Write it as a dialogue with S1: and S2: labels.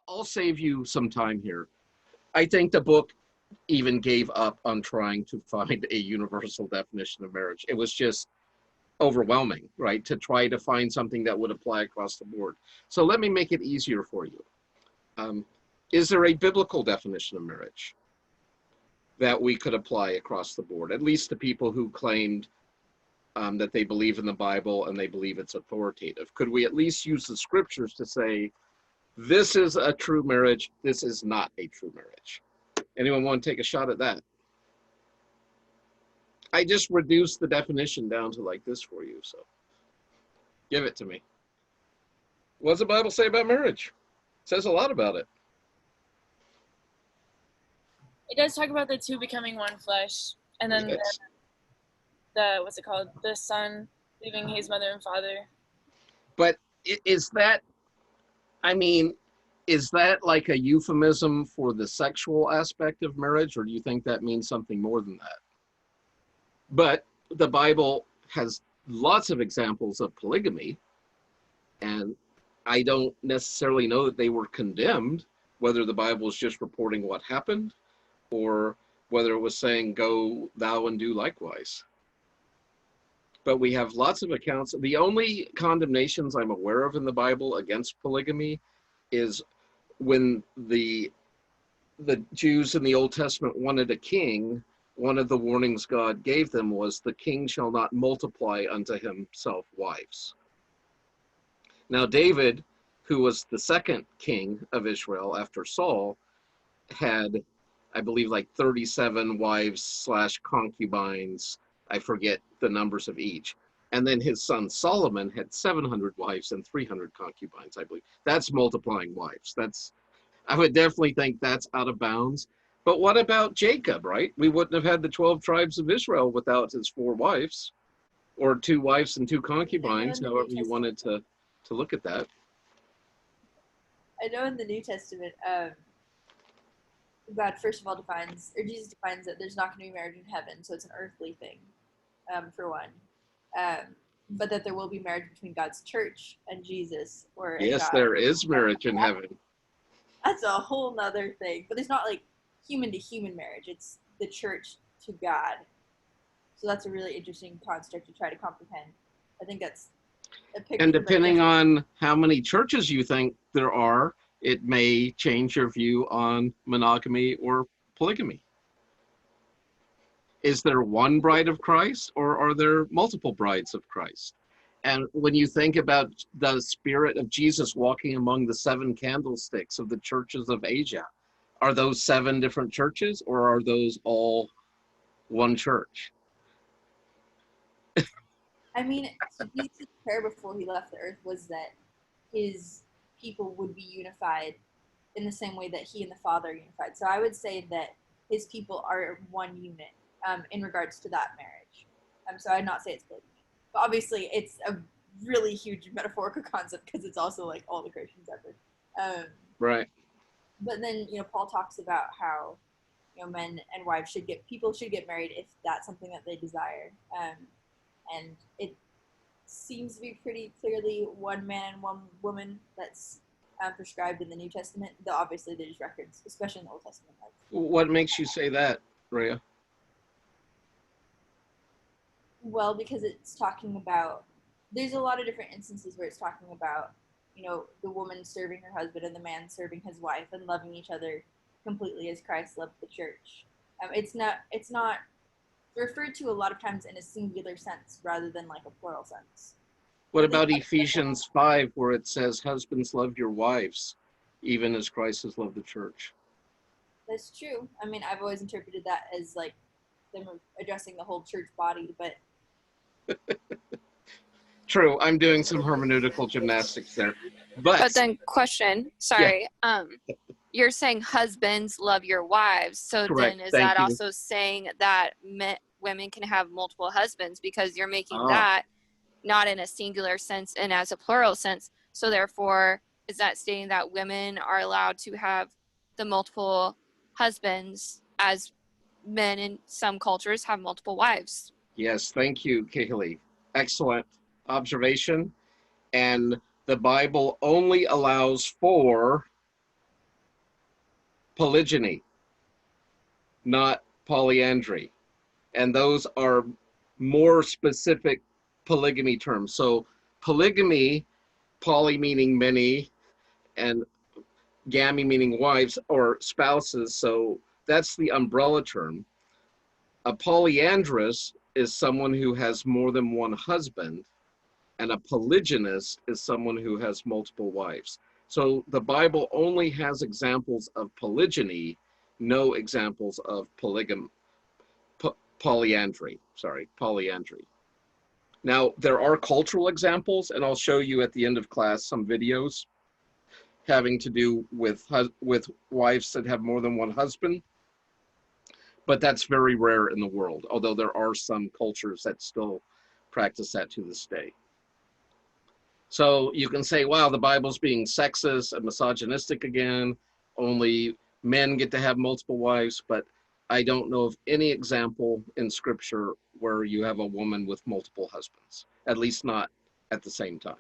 S1: I'll save you some time here. I think the book even gave up on trying to find a universal definition of marriage. It was just overwhelming, right? To try to find something that would apply across the board. So let me make it easier for you. Is there a biblical definition of marriage that we could apply across the board, at least to people who claimed that they believe in the Bible and they believe it's authoritative? Could we at least use the scriptures to say, this is a true marriage, this is not a true marriage? Anyone want to take a shot at that? I just reduced the definition down to like this for you, so give it to me. What does the Bible say about marriage? It says a lot about it.
S2: It does talk about the two becoming one flesh, and then
S1: Yes.
S2: the what's it called? The son leaving his mother and father.
S1: But is that, I mean, is that like a euphemism for the sexual aspect of marriage, or do you think that means something more than that? But the Bible has lots of examples of polygamy, and I don't necessarily know that they were condemned, whether the Bible is just reporting what happened or whether it was saying, go thou and do likewise. But we have lots of accounts. The only condemnations I'm aware of in the Bible against polygamy is when the Jews in the Old Testament wanted a king. One of the warnings God gave them was, the king shall not multiply unto himself wives. Now David, who was the second king of Israel after Saul, had, I believe, like 37 wives / concubines. I forget the numbers of each. And then his son Solomon had 700 wives and 300 concubines, I believe. That's multiplying wives. I would definitely think that's out of bounds. But what about Jacob, right? We wouldn't have had the 12 tribes of Israel without his 4 wives, or 2 wives and 2 concubines, however you wanted to look at that.
S3: I know in the New Testament, God first of all defines, or Jesus defines that there's not going to be marriage in heaven, so it's an earthly thing, for one. But that there will be marriage between God's church and Jesus.
S1: Yes, there is marriage in heaven.
S3: That's a whole nother thing. But there's not like human to human marriage. It's the church to God. So that's a really interesting construct to try to comprehend. I think that's a picture.
S1: And depending on how many churches you think there are, it may change your view on monogamy or polygamy. Is there one bride of Christ, or are there multiple brides of Christ? And when you think about the spirit of Jesus walking among the 7 candlesticks of the churches of Asia, are those 7 different churches, or are those all one church?
S3: I mean, Jesus' prayer before he left the earth was that his people would be unified in the same way that he and the Father are unified. So I would say that his people are one unit in regards to that marriage. So I'd not say it's polygamy. But obviously, it's a really huge metaphorical concept because it's also like all the Christians ever.
S1: Right.
S3: But then, Paul talks about how, men and wives people should get married if that's something that they desire. And it seems to be pretty clearly one man and one woman that's prescribed in the New Testament. Though obviously there's records, especially in the Old Testament.
S1: What makes you say that, Rhea?
S3: Well, because it's talking about, there's a lot of different instances where it's talking about, the woman serving her husband and the man serving his wife and loving each other completely as Christ loved the church. It's not referred to a lot of times in a singular sense rather than like a plural sense.
S1: What about Ephesians 5, where it says, husbands, love your wives, even as Christ has loved the church?
S3: That's true. I mean, I've always interpreted that as like them addressing the whole church body, but
S1: True, I'm doing some hermeneutical gymnastics there.
S4: But then question, sorry, yeah. You're saying husbands love your wives, so
S1: correct.
S4: Then is
S1: Thank
S4: that
S1: you.
S4: Also saying that women can have multiple husbands, because you're making that not in a singular sense and as a plural sense, so therefore is that stating that women are allowed to have the multiple husbands as men in some cultures have multiple wives?
S1: Yes, thank you, Kaylee. Excellent observation. And the Bible only allows for polygyny, not polyandry. And those are more specific polygamy terms. So polygamy, poly meaning many, and gamy meaning wives or spouses. So that's the umbrella term. A polyandrous is someone who has more than one husband, and a polygynist is someone who has multiple wives. So the Bible only has examples of polygyny, no examples of polyandry. Now, there are cultural examples, and I'll show you at the end of class some videos having to do with wives that have more than one husband. But that's very rare in the world, although there are some cultures that still practice that to this day. So you can say, wow, the Bible's being sexist and misogynistic again. Only men get to have multiple wives, but I don't know of any example in Scripture where you have a woman with multiple husbands, at least not at the same time.